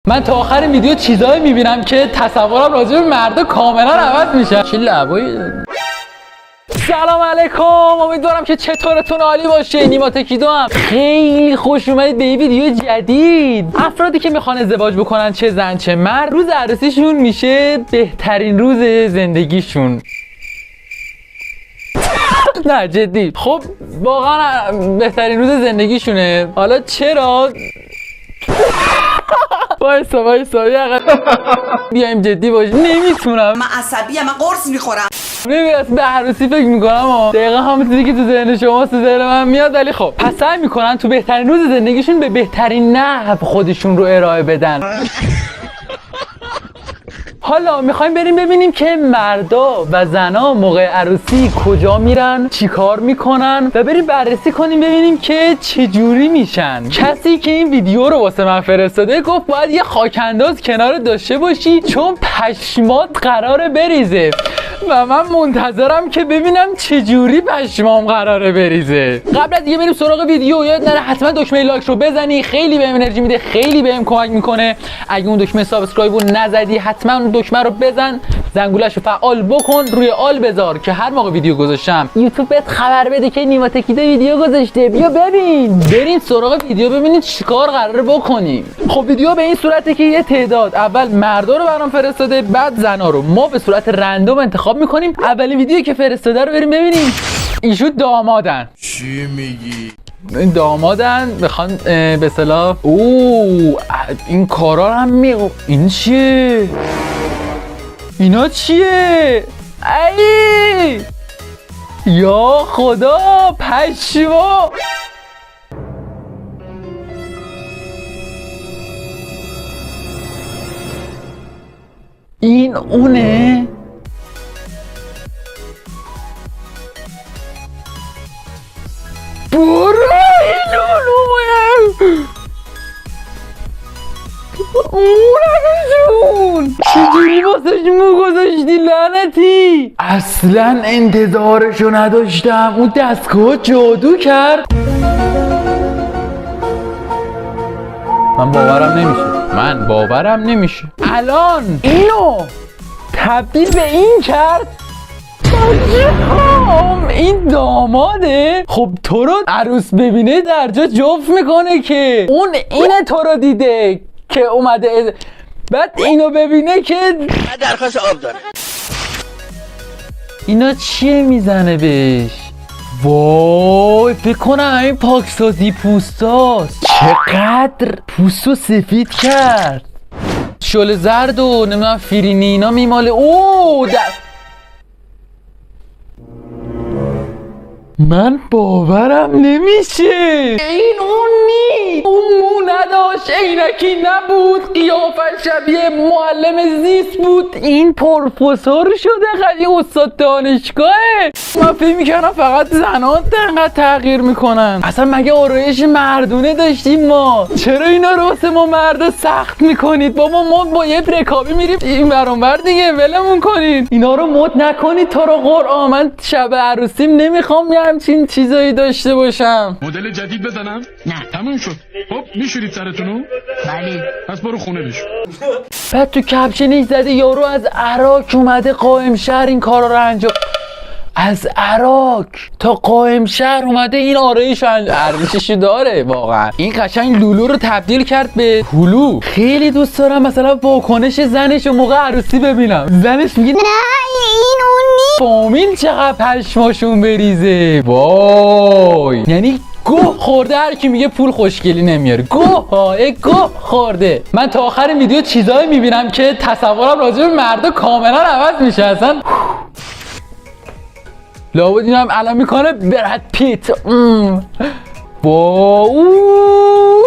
من تا آخر ویدیو چیزایی میبینم که تصورم راجع به مردا کاملا عوض میشه. چه لبایی. سلام علیکم، امیدوارم که چطورتون عالی باشه. نیما تکیدو هم خیلی خوش اومدید به این ویدیو جدید. افرادی که میخوان ازدواج بکنن، چه زن چه مرد، روز عروسیشون میشه بهترین روز زندگیشون. نه جدی، خب واقعا بهترین روز زندگیشونه. حالا چرا؟ وایسا بیایم جدی باش. نمیتونم، من عصبیه، من قرص میخورم. نمیدونم به عروسی فکر میکنم دقیقا همون چیزی که تو ذهن شما تو ذهن من میاد. ولی خب پس سعی میکنن تو بهترین روز زندگیشون به بهترین نحو خودشون رو ارائه بدن. حالا میخوایم بریم ببینیم که مردا و زنا موقع عروسی کجا میرن، چی کار میکنن و بریم بررسی کنیم ببینیم که چجوری میشن. کسی که این ویدیو رو واسه من فرستاده گفت باید یه خاکنداز کنار داشته باشی چون پشمات قراره بریزه و من منتظرم که ببینم چجوری پشمام قراره بریزه. قبل از دیگه بریم سراغ ویدیو، یاد نره حتما دکمه لایک رو بزنی، خیلی بهم انرژی میده، خیلی بهم کمک میکنه. اگه اون دکمه سابسکرایب رو نزدی حتما اون دکمه رو بزن، زنگولش رو فعال بکن، روی آل بذار که هر موقع ویدیو گذاشتم یوتیوب بهت خبر بده که نیما تکیدو ویدیو گذاشته. بیا ببین، بریم سراغ ویدیو ببینید چیکار قراره بکنیم. خب ویدیو به این صورته که یه تعداد اول مردا رو برام فرستاده، بعد زنا رو. ما به صورت رندوم انتخاب میکنیم. اولین ویدیویی که فرستاده رو بریم ببینیم. ایشون دامادن. چی میگی؟ این دامادن بخوان به اصطلاح این کارا هم این چیه؟ اینا چیه؟ ای یا خدا، پشما. این اونه؟ برو اینو چجوری واسش مو گذاشتی لعنتی؟ اصلا انتظارشو نداشتم. اون دستگاه جادو کرد. من باورم نمیشه. الان اینو تبدیل به این کرد. این داماده. خب تو رو عروس ببینه در جا جفت میکنه که اون اینه تو رو دیده که اومده، بعد اینو ببینه که درخواست آب داره. اینا چیه میزنه بهش؟ وای فکر کنم این پاکسازی پوستاست. چقدر پوستو سفید کرد. شل زرد و نمیدونم فیرینی اینا میماله. من باورم نمیشه. این اون نی. اون مو نداشت، عینکی نبود، قیافش شبیه معلم زیست بود. این پروفسور شده، خیلی استاد دانشگاهه. من فکر میکردم فقط زنان انقدر تغییر میکنن. اصلا مگه آرایش مردونه داشتیم ما؟ چرا اینا رو واسه ما مردا سخت میکنید؟ بابا ما با یه رکابی میریم این ور اون ور دیگه، ولمون کنید. اینا رو مد نکنید تو رو قرآن. من شب عروسیم نمیخوام همچین چیزایی داشته باشم. مدل جدید بزنم؟ نه تموم شد. خب میشورید سرتونو؟ بله. پس برو خونه بشو. بعد تو کپشنش زده یارو از عراق اومده قائم شهر این کارا رو انجام. از عراق تا قائم شهر اومده این آرایش ارزشش داره واقعا. این قشنگ لولو رو تبدیل کرد به هلو. خیلی دوست دارم مثلا واکنش زنش و موقع عروسی ببینم. زنش میگه نه این اون نیست. فامیل چقدر پشماشون بریزه. وای، یعنی گوه خورده. هر کی میگه پول خوشگلی نمیاره. گوه خورده. من تا آخر ویدیو چیزایی میبینم که تصورم راجع به مردا کاملا عوض میشه. اصلا لابد اینم الان میکنه برد پیت. با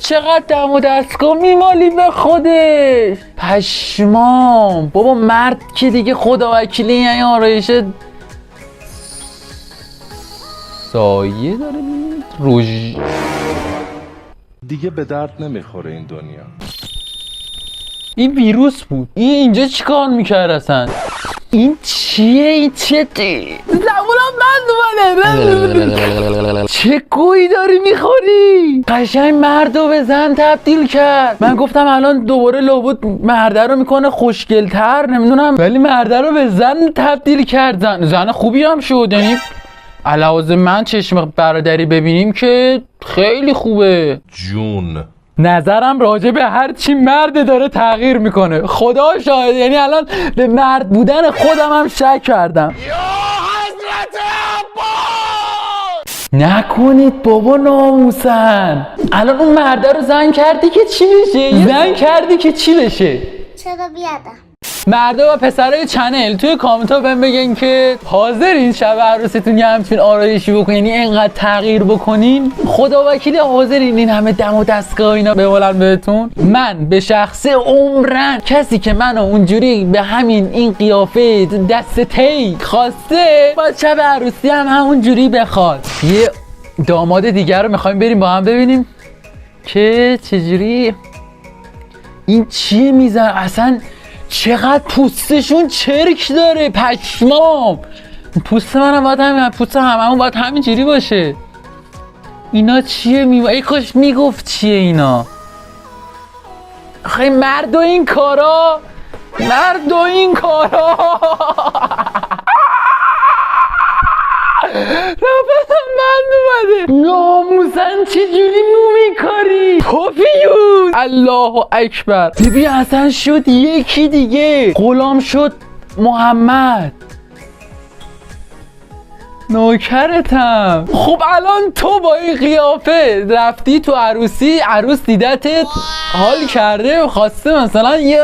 چقدر دم و دستگاه میمالی به خودش. پشمام. بابا مرد که دیگه خدا وکیلی این آرایش سایه داره روژ دیگه به درد نمیخوره این دنیا. این ویروس بود. این اینجا چیکار میکرد اصلا؟ این چیه؟ این چه دمونم بند اومده. چه گویی داری میخوری؟ قشنگ مردو به زن تبدیل کرد. من گفتم الان دوباره لابد مرده رو میکنه خوشگلتر نمیدونم، ولی مرده رو به زن تبدیل کرد. زن خوبی هم شد، یعنی علاوه من چشم برادری ببینیم که خیلی خوبه. جون نظرم راجع به هر چی مرد داره تغییر میکنه، خدا شاهد. یعنی الان به مرد بودن خودم هم شک کردم. نکنید بابا ناموسن. الان اون مرده رو زن کردی که چی بشه؟ زن کردی که چی بشه؟ چرا بیادم؟ مرده و پسرای چنل توی کامنت ها بهم بگن که حاضرین شب عروستون یه همچین آرایشی بکنین، یعنی اینقدر تغییر بکنین. خدا وکیلی حاضرین این همه دم و دستگاه اینا بمالن بهتون؟ من به شخص عمرن کسی که منو اونجوری به همین این قیافه دست تی خواسته باید شب عروسی هم همونجوری بخواد. یه داماد دیگر رو میخوایم بریم با هم ببینیم که چجوری این چیه میزن. اصلا چقدر پوستشون چرک داره، پشمام. پوست منم باید همین، پوست هممون باید همینجوری باشه. اینا چیه ای کاش میگفت چیه اینا. خیلی مرد و این کارا، مرد و این کارا. نفسم بند اومده. ناموسن چجوری مو میکاری پوفیوز؟ الله اکبر. ببین اصلا شد یکی دیگه، غلام شد محمد. نوکرتم. خب الان تو با این قیافه رفتی تو عروسی، عروس دیدتت حال کرده خواسته مثلا یه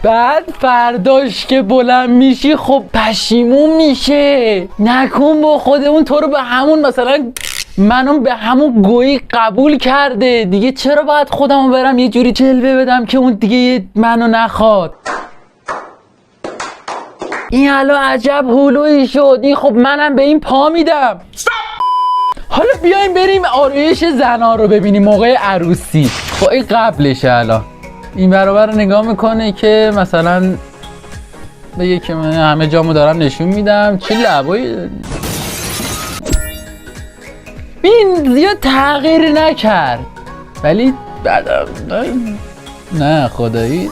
بعد فرداش که بلند میشی خب پشیمون میشه. نکن با خودمون تو رو به همون مثلا منو به همون گویی قبول کرده دیگه، چرا باید خودمو برم یه جوری جلوه بدم که اون دیگه منو نخواد؟ این حالا عجب هلویی شد. این خب منم به این پا میدم. حالا بیایم بریم آرایش زنا رو ببینیم موقع عروسی. خب این قبلشه. الان این برابر رو نگاه میکنه که مثلا بگه که من همه جامو دارم نشون میدم. چه لبایی این زیاد تغییر نکرد، ولی بعدم نه خدایی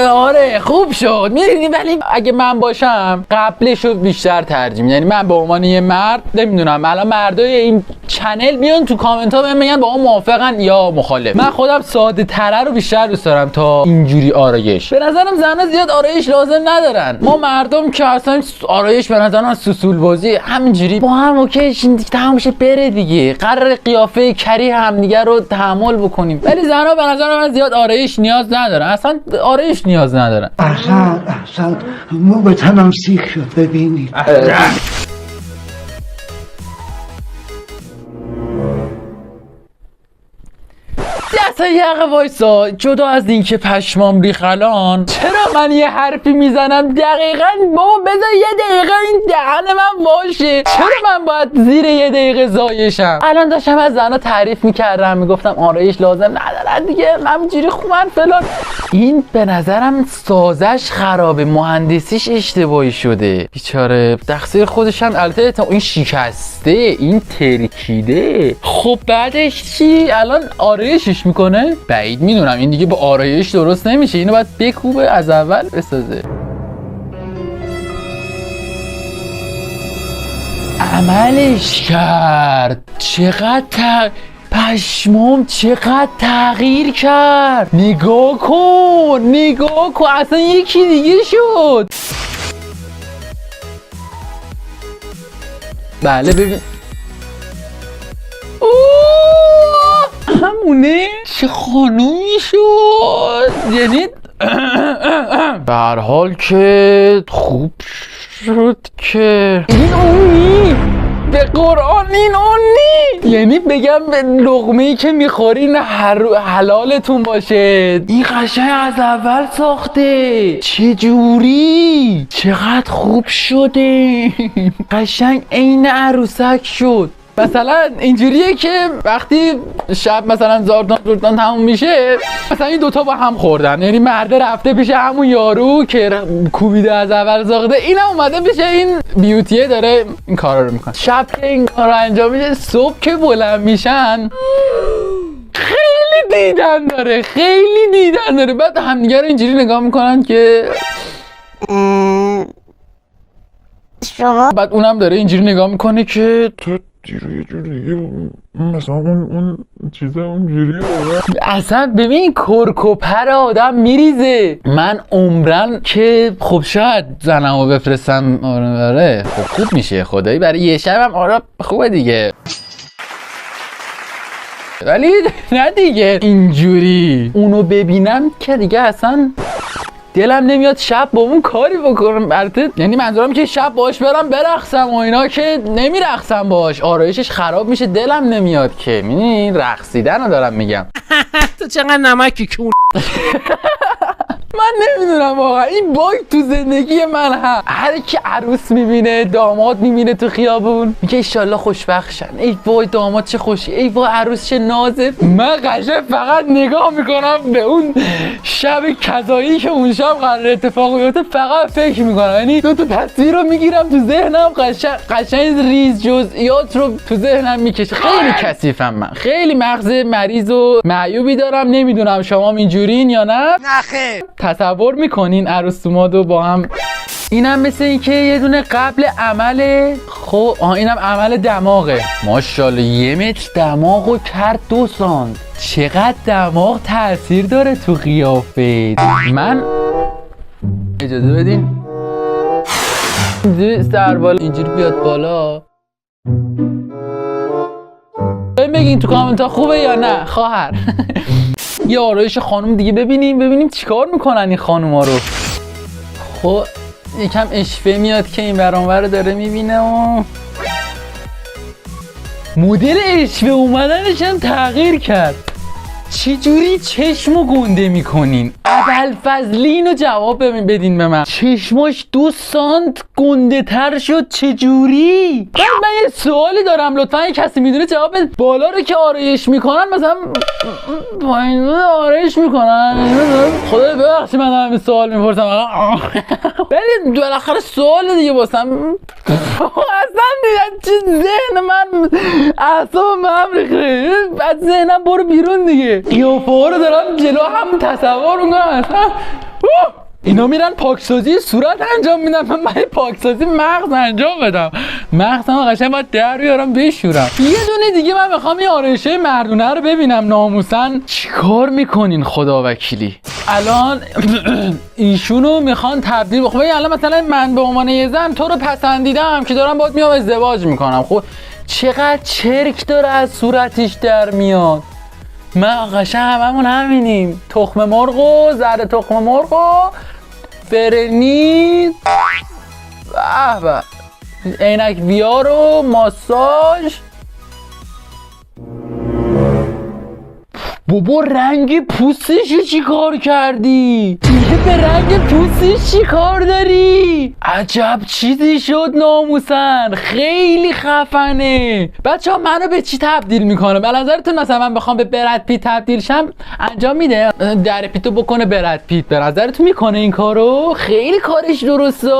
آره خوب شد. میدونی ولی اگه من باشم قبلش رو بیشتر ترجیح میدم. یعنی من به عنوان یه مرد نمیدونم، الان مردای این چنل میان تو کامنت ها بهم میگن با اون موافقن یا مخالف. من خودم ساده تره رو بیشتر دوست دارم تا اینجوری آرایش. به نظرم زنا زیاد آرایش لازم ندارن. ما مردم که اصلا آرایش به نظرم سوسول بازی همینجوری با هم اوکی تمام شه بره دیگه. قرار قیافه کری همدیگه رو تحمل بکنیم. ولی زنا به نظر من زیاد آرایش نیاز ندارن، اصلا آرایش نیاز ندارن. احسن مو به تنم سیخ شد ببینید. اصلا یقه وایسا، جدا از این که پشمام ریخلان، چرا من یه حرفی میزنم دقیقاً بابا بذار یه دقیقه این دهن من باشه، چرا من باید زیر یه دقیقه زایشم؟ الان داشتم از زنا تعریف میکردم میگفتم آرایش لازم ندارن دیگه، همینجوری خوبن فلان. این به نظرم سازش خرابه، مهندسیش اشتباهی شده بیچاره، تقصیر خودش هم. البته این شکسته، این ترکیده. خب بعدش چی؟ الان آرایشش میکنه؟ بعید میدونم، این دیگه با آرایش درست نمیشه، اینو باید بکوبه از اول بسازه. عملش کرد. چقدر پشمام چقدر تغییر کرد. نگاه کن اصلا یکی دیگه شد. بله ببین همونه، چه خانومی شد. یعنی به هر حال که خوب شد که این اونی، به قرآن این اونی. یعنی بگم به لقمه‌ای که میخورین حلالتون باشه. این قشنگ از اول ساخته، چه جوری، چقدر خوب شده. قشنگ عین عروسک شد. مثلا اینجوریه که وقتی شب مثلا زاردان تموم میشه، مثلا این دوتا با هم خوردن، یعنی مرده رفته پیش همون یارو که کوبیده از اول ساخته، اینم اومده پیش این بیوتیه داره این کارا رو میکنه. شب که این کارا انجام میشه، صبح که بلند میشن خیلی دیدن داره. بعد همدیگه رو اینجوری نگاه میکنن که شما بعد اونم داره اینجوری نگاه میکنه که تو دیگه جوری مثلا اون چیزه اونجوری اصلا ببین کرکوپر آدم میریزه. من عمرن که خب شاید زنمو بفرستم آره خب خوب میشه خدایی، برای یه شبم آره خوبه دیگه، ولی نه دیگه اینجوری اونو ببینم که دیگه اصلا دلم نمیاد شب با اون کاری بکنم. البته یعنی منظورم که شب باش برم برقصم و اینا که نمیرقصم باش، آرایشش خراب میشه، دلم نمیاد که. میدونی رقصیدن رو دارم میگم. تو چقدر نمکی کون. من نمیدونم واقعا این باگ تو زندگی من هم. هر کی عروس میبینه داماد میبینه تو خیابون میگه ایشالله خوشبخت شن، ای وای داماد چه خوشی، ای وای عروس چه نازه. من قشنگ فقط نگاه میکنم به اون شب کذایی که اون شب قرار اتفاق بیفته، فقط فکر میکنم، یعنی دو تا تصویر رو میگیرم تو ذهنم، قشنگ ریز جزئیات رو تو ذهنم میکشه. خیلی کثیفم من، خیلی مغز مریض و معیوبی دارم. نمیدونم شما اینجورین یا نه؟ نه خیر. تصور میکنین عروس دومادو با هم؟ اینم مثل این که یه دونه قبل عمله. خب اینم عمل دماغه. ماشاءالله 1 متر دماغو کرد 2 سانت. چقدر دماغ تاثیر داره تو قیافه. من اجازه بدین سر بالا اینجوری بیاد بالا، بگین تو کامنت ها خوبه یا نه خواهر. یه آرایش خانم دیگه ببینیم چیکار میکنن این خانوما رو. خب یکم اشوه میاد که این برانور رو داره میبینه و مدل اشوه اومدنش هم تغییر کرد. چجوری چشمو گنده میکنین؟ ابوالفضلین رو جواب بدین به من. چشماش 2 سانت گنده تر شد چجوری؟ من یه سوالی دارم، لطفا کسی میدونه جواب بده. بالا رو که آرایش میکنن مثلا پایین آرایش میکنن؟ خدا ببخشید من دارم این سوال میپرسم ولی بالاخره سوال دیگه واسم اصلا دیگه چه ذهن من اعصاب من ریخته، بعد ذهنم برو بیرون دیگه. قیافه ها رو دارم جلو هم تصور میکنم اصلا. اینا میرن پاکسازی صورت انجام میدن، من باید پاکسازی مغز انجام بدم. مغزم قشنگ باید در بیارم بشورم. یه دونه دیگه من میخوام این آرایشه مردونه رو ببینم ناموسن چیکار میکنین خدا وکیلی. الان ایشونو میخوان تبدیل بخوام. الان مثلا من به عنوان یه زن تو رو پسندیدم که دارم باید میام ازدواج میکنم. خب چقدر چرک داره از صورتش در میاد. من قشنگ هممون همینیم، تخم مرغ و ذره تخم مرغ و فرنی به عینک ویار و ماساژ. بابا رنگ پوستش رو چی کار کردی؟ دیگه به رنگ پوستش چی کار داری؟ عجب چیزی شد ناموسن، خیلی خفنه. بچه ها منو به چی تبدیل میکنه؟ به نظرتون مثلا من بخوام به برد پیت تبدیل شم انجام میده؟ در پیتو بکنه برد پیت، به نظرتون میکنه این کارو؟ خیلی کارش درسته.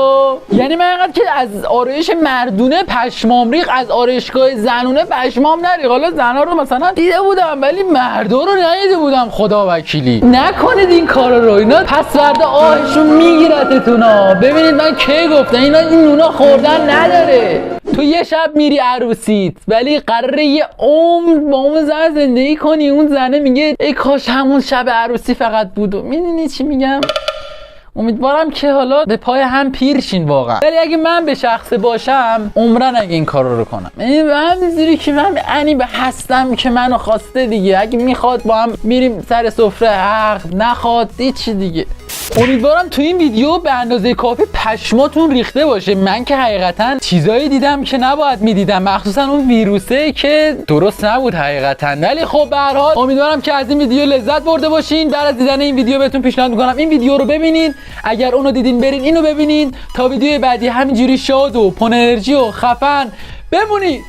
یعنی من اینقدر که از آرایش مردونه پشمام ریخ، از آرایشگاه زنونه پشمام نریخ. حالا زنا رو مثلا دیده بودم ولی مردا رو ندیده بودم خدا وکیلی. نکنید این کارا رو، اینا پس فردا آهشون میگیرتتونا. ببینید من کی گفتم اینا این نونا خوردن نداره. تو یه شب میری عروسیت ولی قراره یه عمر با اون زن زندگی کنی. اون زنه میگه ای کاش همون شب عروسی فقط بود. میدونی چی میگم؟ امیدوارم که حالا به پای هم پیرشین واقعا. ولی اگه من به شخص باشم عمرن اگه این کارو رو کنم. یعنی همینجوری که من انی به هستم که منو خواسته دیگه، اگه میخواد با هم میریم سر سفره حق، نخواد هیچ دیگه. امیدوارم تو این ویدیو به اندازه کافی پشماتون ریخته باشه. من که حقیقتا چیزایی دیدم که نباید میدیدم، مخصوصا اون ویروسه که درست نبود حقیقتا. ولی خب به هر حال امیدوارم که از این ویدیو لذت برده باشین. بعد از دیدن این ویدیو بهتون پیشنهاد میکنم این ویدیو رو ببینید. اگر اونو دیدین برین اینو ببینید تا ویدیو بعدی همینجوری شاد و پر انرژی و خفن بمونید.